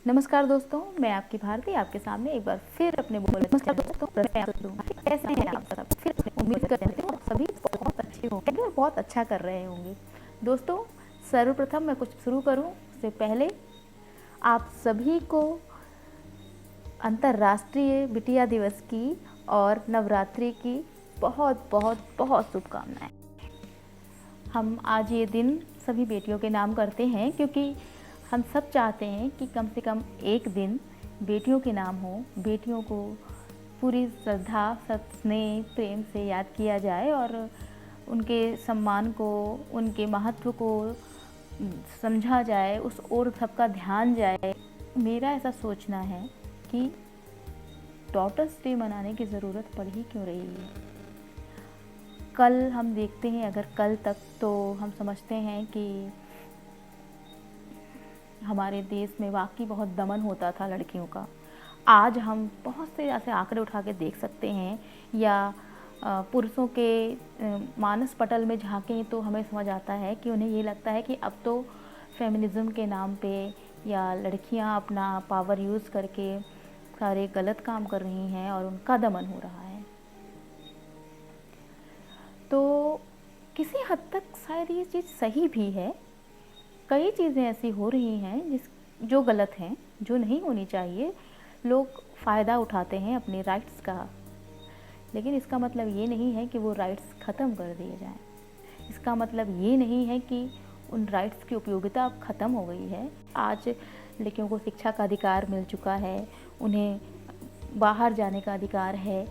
नमस्कार दोस्तों, मैं आपकी भारती आपके सामने एक बार फिर अपने बोले नमस्कार दोस्तों, कैसे हैं आप सब। फिर उम्मीद करते हैं आप सभी बहुत अच्छे होंगे और बहुत अच्छा कर रहे होंगे। दोस्तों, सर्वप्रथम मैं कुछ शुरू करूं उससे पहले आप सभी को अंतर्राष्ट्रीय बिटिया दिवस की और नवरात्रि की बहुत बहुत बहुत शुभकामनाएं। हम आज ये दिन सभी बेटियों के नाम करते हैं क्योंकि हम सब चाहते हैं कि कम से कम एक दिन बेटियों के नाम हो, बेटियों को पूरी श्रद्धा, स्नेह, प्रेम से याद किया जाए और उनके सम्मान को, उनके महत्व को समझा जाए, उस ओर सबका ध्यान जाए। मेरा ऐसा सोचना है कि डॉटर्स डे मनाने की ज़रूरत पड़ ही क्यों रही है। कल हम देखते हैं, अगर कल तक तो हम समझते हैं कि हमारे देश में वाकई बहुत दमन होता था लड़कियों का। आज हम बहुत से ऐसे आंकड़े उठा के देख सकते हैं या पुरुषों के मानस पटल में झांकें तो हमें समझ आता है कि उन्हें ये लगता है कि अब तो फेमिनिज़्म के नाम पे या लड़कियां अपना पावर यूज़ करके सारे गलत काम कर रही हैं और उनका दमन हो रहा है। तो किसी हद तक शायद ये चीज़ सही भी है। कई चीज़ें ऐसी हो रही हैं जो गलत हैं, जो नहीं होनी चाहिए। लोग फ़ायदा उठाते हैं अपने राइट्स का, लेकिन इसका मतलब ये नहीं है कि वो राइट्स ख़त्म कर दिए जाएं। इसका मतलब ये नहीं है कि उन राइट्स की उपयोगिता अब ख़त्म हो गई है। आज लड़कियों को शिक्षा का अधिकार मिल चुका है, उन्हें बाहर जाने का अधिकार है,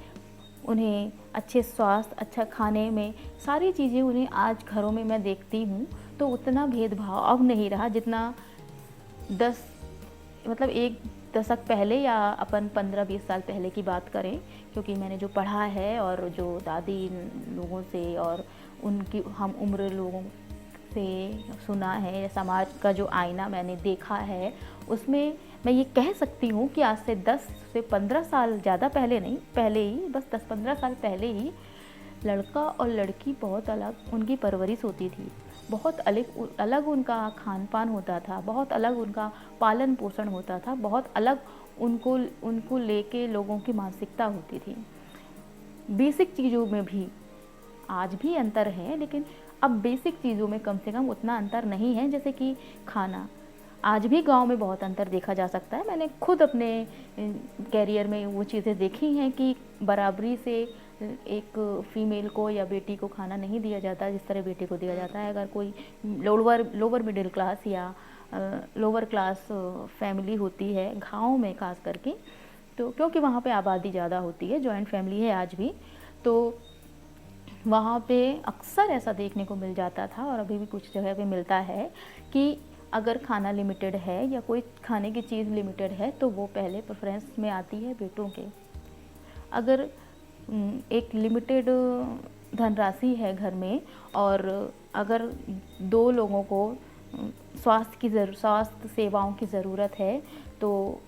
उन्हें अच्छे स्वास्थ्य, अच्छा खाने में सारी चीज़ें उन्हें आज घरों में मैं देखती हूँ। तो उतना भेदभाव अब नहीं रहा जितना 1 दशक पहले या अपन 15-20 साल पहले की बात करें। क्योंकि मैंने जो पढ़ा है और जो दादी लोगों से और उनकी हम उम्र लोगों से सुना है, समाज का जो आईना मैंने देखा है, उसमें मैं ये कह सकती हूँ कि आज से 10 से 15 साल, ज़्यादा पहले नहीं, पहले ही बस 10-15 साल पहले ही लड़का और लड़की बहुत अलग उनकी परवरिश होती थी, बहुत अलग उनका खान पान होता था, बहुत अलग उनका पालन पोषण होता था, बहुत अलग उनको लेके लोगों की मानसिकता होती थी। बेसिक चीज़ों में भी आज भी अंतर है, लेकिन अब बेसिक चीज़ों में कम से कम उतना अंतर नहीं है। जैसे कि खाना, आज भी गांव में बहुत अंतर देखा जा सकता है। मैंने खुद अपने कैरियर में वो चीज़ें देखी हैं कि बराबरी से एक फ़ीमेल को या बेटी को खाना नहीं दिया जाता जिस तरह बेटी को दिया जाता है। अगर कोई लोअर मिडिल क्लास या लोअर क्लास फैमिली होती है गाँव में ख़ास करके, तो क्योंकि वहाँ पे आबादी ज़्यादा होती है, जॉइंट फैमिली है आज भी, तो वहाँ पे अक्सर ऐसा देखने को मिल जाता था और अभी भी कुछ जगह पे मिलता है कि अगर खाना लिमिटेड है या कोई खाने की चीज़ लिमिटेड है तो वो पहले प्रेफरेंस में आती है बेटों के। अगर एक लिमिटेड धनराशि है घर में और अगर 2 लोगों को स्वास्थ्य सेवाओं की ज़रूरत है, तो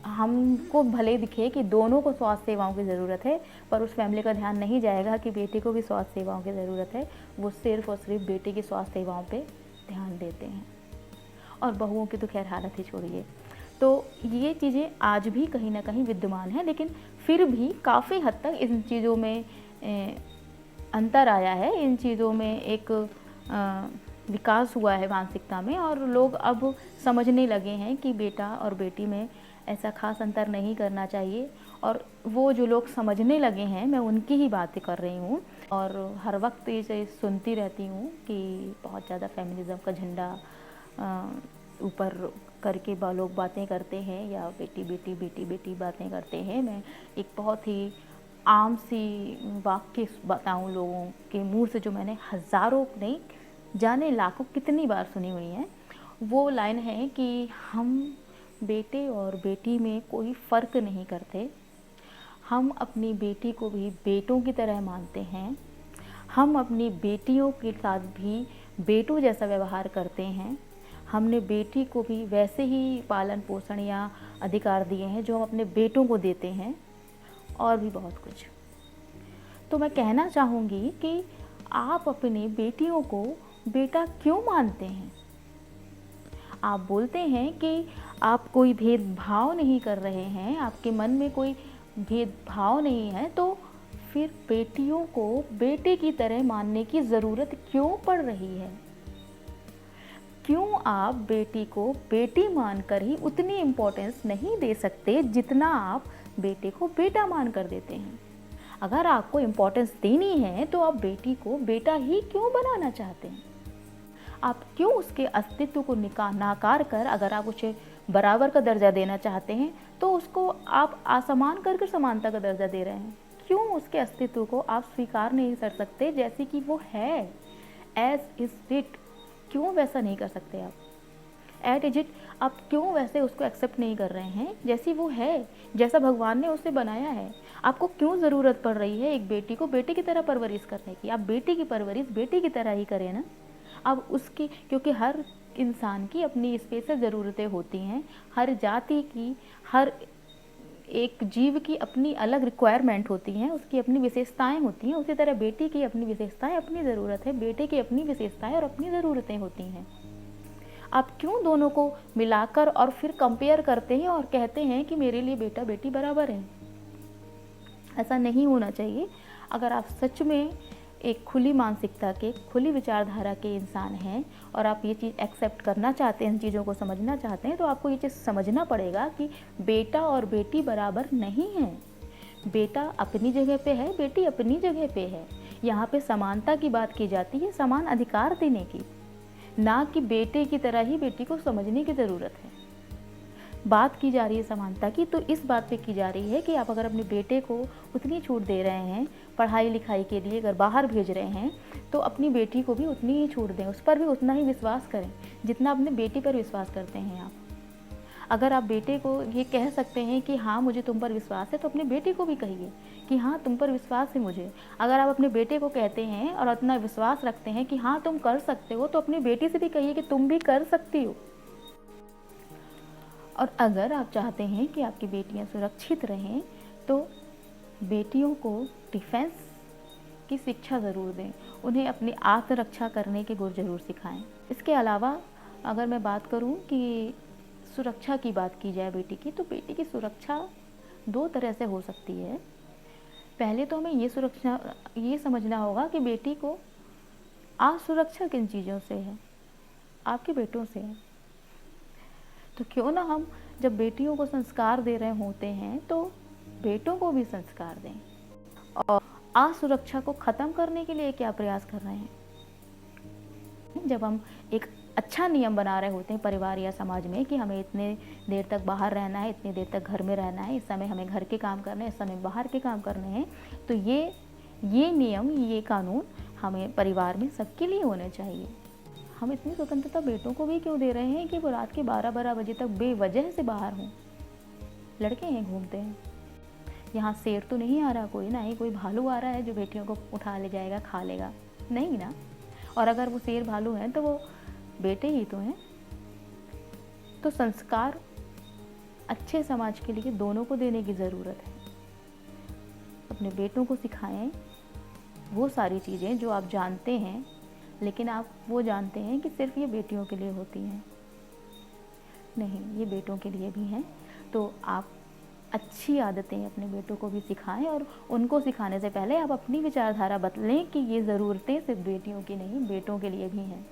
हमको भले दिखे कि दोनों को स्वास्थ्य सेवाओं की ज़रूरत है, पर उस फैमिली का ध्यान नहीं जाएगा कि बेटे को भी स्वास्थ्य सेवाओं की ज़रूरत है। वो सिर्फ़ और सिर्फ बेटे की स्वास्थ्य सेवाओं पे ध्यान देते हैं, और बहुओं की तो खैर हालत ही छोड़िए। तो ये चीज़ें आज भी कहीं ना कहीं विद्यमान हैं, लेकिन फिर भी काफ़ी हद तक इन चीज़ों में अंतर आया है। इन चीज़ों में एक विकास हुआ है मानसिकता में, और लोग अब समझने लगे हैं कि बेटा और बेटी में ऐसा खास अंतर नहीं करना चाहिए। और वो जो लोग समझने लगे हैं, मैं उनकी ही बातें कर रही हूँ, और हर वक्त ये सुनती रहती हूँ कि बहुत ज़्यादा फेमिनिज़्म का झंडा ऊपर करके लोग बातें करते हैं या बेटी बेटी बेटी बेटी बातें करते हैं। मैं एक बहुत ही आम सी वाक्य बताऊं लोगों के मुंह से, जो मैंने हज़ारों नहीं जाने लाखों कितनी बार सुनी हुई है। वो लाइन है कि हम बेटे और बेटी में कोई फ़र्क नहीं करते, हम अपनी बेटी को भी बेटों की तरह मानते हैं, हम अपनी बेटियों के साथ भी बेटों जैसा व्यवहार करते हैं, हमने बेटी को भी वैसे ही पालन पोषण या अधिकार दिए हैं जो हम अपने बेटों को देते हैं, और भी बहुत कुछ। तो मैं कहना चाहूँगी कि आप अपनी बेटियों को बेटा क्यों मानते हैं? आप बोलते हैं कि आप कोई भेदभाव नहीं कर रहे हैं, आपके मन में कोई भेदभाव नहीं है, तो फिर बेटियों को बेटे की तरह मानने की ज़रूरत क्यों पड़ रही है? क्यों आप बेटी को बेटी मानकर ही उतनी इम्पोर्टेंस नहीं दे सकते जितना आप बेटे को बेटा मान कर देते हैं? अगर आपको इम्पोर्टेंस देनी है तो आप बेटी को बेटा ही क्यों बनाना चाहते हैं? आप क्यों उसके अस्तित्व को नाकार कर, अगर आप उसे बराबर का दर्जा देना चाहते हैं तो उसको आप असमान करके समानता का दर्जा दे रहे हैं? क्यों उसके अस्तित्व को आप स्वीकार नहीं कर सकते जैसे कि वो है, एज इज इट? क्यों वैसा नहीं कर सकते आप? एट इज इट आप क्यों वैसे उसको एक्सेप्ट नहीं कर रहे हैं जैसी वो है, जैसा भगवान ने उसे बनाया है? आपको क्यों ज़रूरत पड़ रही है एक बेटी को बेटे की तरह परवरिश करने की? आप बेटी की परवरिश बेटी की तरह ही करें ना। अब उसकी, क्योंकि हर इंसान की अपनी स्पेशल ज़रूरतें होती हैं, हर जाति की, हर एक जीव की अपनी अलग रिक्वायरमेंट होती हैं, उसकी अपनी विशेषताएं होती हैं। उसी तरह बेटी की अपनी विशेषताएं, अपनी ज़रूरत है, बेटे की अपनी विशेषताएं और अपनी ज़रूरतें होती हैं। आप क्यों दोनों को मिलाकर और फिर कंपेयर करते हैं और कहते हैं कि मेरे लिए बेटा बेटी बराबर है? ऐसा नहीं होना चाहिए। अगर आप सच में एक खुली मानसिकता के, खुली विचारधारा के इंसान हैं और आप ये चीज़ एक्सेप्ट करना चाहते हैं, इन चीज़ों को समझना चाहते हैं, तो आपको ये चीज़ समझना पड़ेगा कि बेटा और बेटी बराबर नहीं है। बेटा अपनी जगह पे है, बेटी अपनी जगह पे है। यहाँ पे समानता की बात की जाती है, समान अधिकार देने की, ना कि बेटे की तरह ही बेटी को समझने की ज़रूरत है। बात की जा रही है समानता की, तो इस बात पे की जा रही है कि आप अगर अपने बेटे को उतनी छूट दे रहे हैं पढ़ाई लिखाई के लिए, अगर बाहर भेज रहे हैं, तो अपनी बेटी को भी उतनी ही छूट दें, उस पर भी उतना ही विश्वास करें जितना अपने बेटी पर विश्वास करते हैं आप। अगर आप बेटे को ये कह सकते हैं कि हाँ मुझे तुम पर विश्वास है, तो अपने बेटे को भी कहिए कि हाँ तुम पर विश्वास है मुझे। अगर आप अपने बेटे को कहते हैं और उतना विश्वास रखते हैं कि हाँ तुम कर सकते हो, तो अपनी बेटी से भी कहिए कि तुम भी कर सकती हो। और अगर आप चाहते हैं कि आपकी बेटियां सुरक्षित रहें, तो बेटियों को डिफेंस की शिक्षा ज़रूर दें, उन्हें अपनी आत्मरक्षा करने के गुर ज़रूर सिखाएं। इसके अलावा अगर मैं बात करूं कि सुरक्षा की बात की जाए बेटी की, तो बेटी की सुरक्षा दो तरह से हो सकती है। पहले तो हमें ये समझना होगा कि बेटी को असुरक्षा किन चीज़ों से है? आपके बेटों से है। तो क्यों ना हम जब बेटियों को संस्कार दे रहे होते हैं तो बेटों को भी संस्कार दें। और असुरक्षा को ख़त्म करने के लिए क्या प्रयास कर रहे हैं? जब हम एक अच्छा नियम बना रहे होते हैं परिवार या समाज में कि हमें इतने देर तक बाहर रहना है, इतनी देर तक घर में रहना है, इस समय हमें घर के काम करने हैं, इस समय बाहर के काम करने हैं, तो ये नियम, ये कानून हमें परिवार में सबके लिए होने चाहिए। हम इतनी स्वतंत्रता बेटों को भी क्यों दे रहे हैं कि वो रात के 12-12 बजे तक बेवजह से बाहर हों? लड़के हैं, घूमते हैं। यहाँ शेर तो नहीं आ रहा कोई, ना ही कोई भालू आ रहा है जो बेटियों को उठा ले जाएगा, खा लेगा, नहीं ना। और अगर वो शेर भालू हैं तो वो बेटे ही तो हैं। तो संस्कार अच्छे समाज के लिए दोनों को देने की ज़रूरत है। अपने बेटों को सिखाएं वो सारी चीज़ें जो आप जानते हैं, लेकिन आप वो जानते हैं कि सिर्फ ये बेटियों के लिए होती हैं। नहीं, ये बेटों के लिए भी हैं। तो आप अच्छी आदतें अपने बेटों को भी सिखाएं, और उनको सिखाने से पहले आप अपनी विचारधारा बदलें कि ये ज़रूरतें सिर्फ बेटियों की नहीं, बेटों के लिए भी हैं।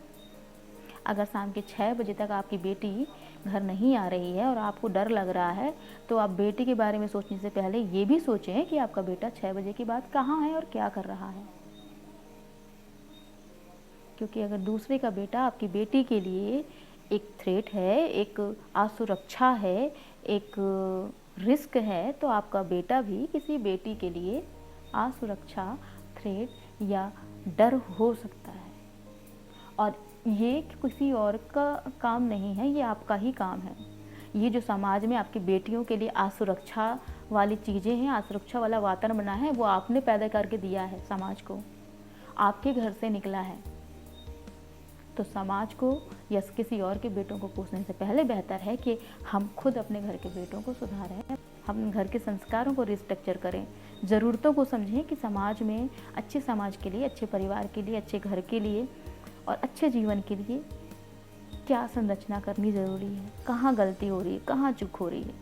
अगर शाम के 6 बजे तक आपकी बेटी घर नहीं आ रही है और आपको डर लग रहा है, तो आप बेटी के बारे में सोचने से पहले ये भी सोचें कि आपका बेटा 6 बजे के बाद कहाँ है और क्या कर रहा है। क्योंकि अगर दूसरे का बेटा आपकी बेटी के लिए एक थ्रेट है, एक असुरक्षा है, एक रिस्क है, तो आपका बेटा भी किसी बेटी के लिए असुरक्षा, थ्रेट या डर हो सकता है। और ये किसी और का काम नहीं है, ये आपका ही काम है। ये जो समाज में आपकी बेटियों के लिए असुरक्षा वाली चीज़ें हैं, असुरक्षा वाला वातावरण बना है, वो आपने पैदा करके दिया है समाज को, आपके घर से निकला है। तो समाज को या किसी और के बेटों को पूछने से पहले बेहतर है कि हम खुद अपने घर के बेटों को सुधारें, हम घर के संस्कारों को रिस्ट्रक्चर करें, ज़रूरतों को समझें कि समाज में अच्छे समाज के लिए, अच्छे परिवार के लिए, अच्छे घर के लिए और अच्छे जीवन के लिए क्या संरचना करनी ज़रूरी है, कहाँ गलती हो रही है, कहाँ चूक हो रही है।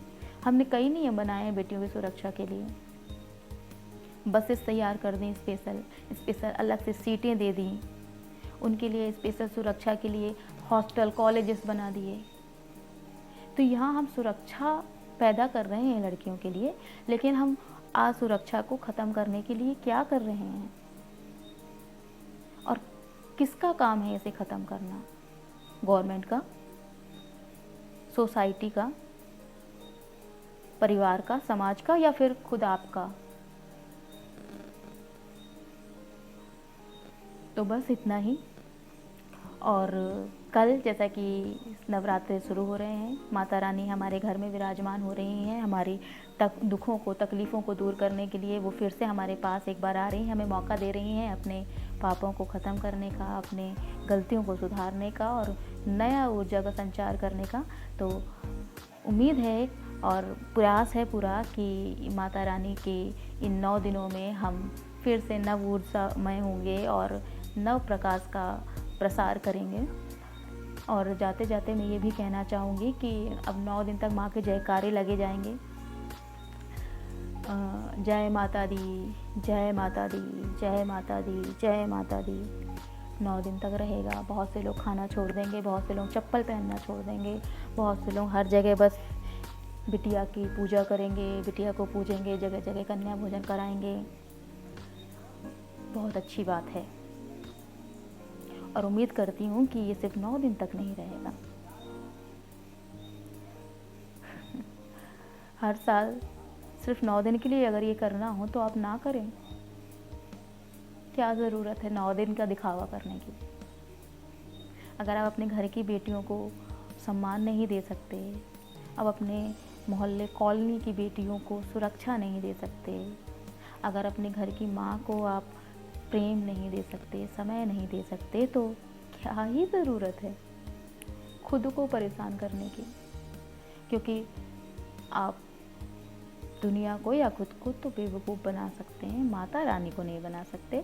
हमने कई नियम बनाए हैं बेटियों की सुरक्षा के लिए। बसेस तैयार कर दी स्पेशल स्पेशल अलग से सीटें दे दी, उनके लिए स्पेशल सुरक्षा के लिए हॉस्टल कॉलेजेस बना दिए। तो यहाँ हम सुरक्षा पैदा कर रहे हैं लड़कियों के लिए, लेकिन हम असुरक्षा को ख़त्म करने के लिए क्या कर रहे हैं और किसका काम है इसे ख़त्म करना? गवर्नमेंट का, सोसाइटी का, परिवार का, समाज का, या फिर खुद आपका? तो बस इतना ही। और कल जैसा कि नवरात्रि शुरू हो रहे हैं, माता रानी हमारे घर में विराजमान हो रही हैं, हमारी दुखों को, तकलीफ़ों को दूर करने के लिए वो फिर से हमारे पास एक बार आ रही हैं, हमें मौका दे रही हैं अपने पापों को ख़त्म करने का, अपने गलतियों को सुधारने का और नया ऊर्जा का संचार करने का। तो उम्मीद है और प्रयास है पूरा कि माता रानी के इन 9 दिनों में हम फिर से नव ऊर्जामय होंगे और नव प्रकाश का प्रसार करेंगे। और जाते जाते मैं ये भी कहना चाहूँगी कि अब 9 दिन तक माँ के जयकारे लगे जाएंगे। जय माता दी, जय माता दी, जय माता दी, जय माता दी 9 दिन तक रहेगा। बहुत से लोग खाना छोड़ देंगे, बहुत से लोग चप्पल पहनना छोड़ देंगे, बहुत से लोग हर जगह बस बिटिया की पूजा करेंगे, बिटिया को पूजेंगे, जगह जगह कन्या भोजन कराएंगे। बहुत अच्छी बात है और उम्मीद करती हूँ कि ये सिर्फ 9 दिन तक नहीं रहेगा। हर साल सिर्फ 9 दिन के लिए अगर ये करना हो तो आप ना करें। क्या ज़रूरत है 9 दिन का दिखावा करने की? अगर आप अपने घर की बेटियों को सम्मान नहीं दे सकते, अब अपने मोहल्ले कॉलोनी की बेटियों को सुरक्षा नहीं दे सकते, अगर अपने घर की माँ को आप प्रेम नहीं दे सकते, समय नहीं दे सकते, तो क्या ही ज़रूरत है खुद को परेशान करने की? क्योंकि आप दुनिया को या खुद को तो बेवकूफ़ बना सकते हैं, माता रानी को नहीं बना सकते।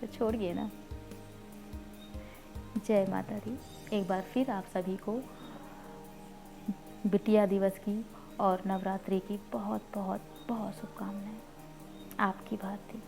तो छोड़िए ना। जय माता दी। एक बार फिर आप सभी को बिटिया दिवस की और नवरात्रि की बहुत बहुत बहुत शुभकामनाएं। आपकी भारती।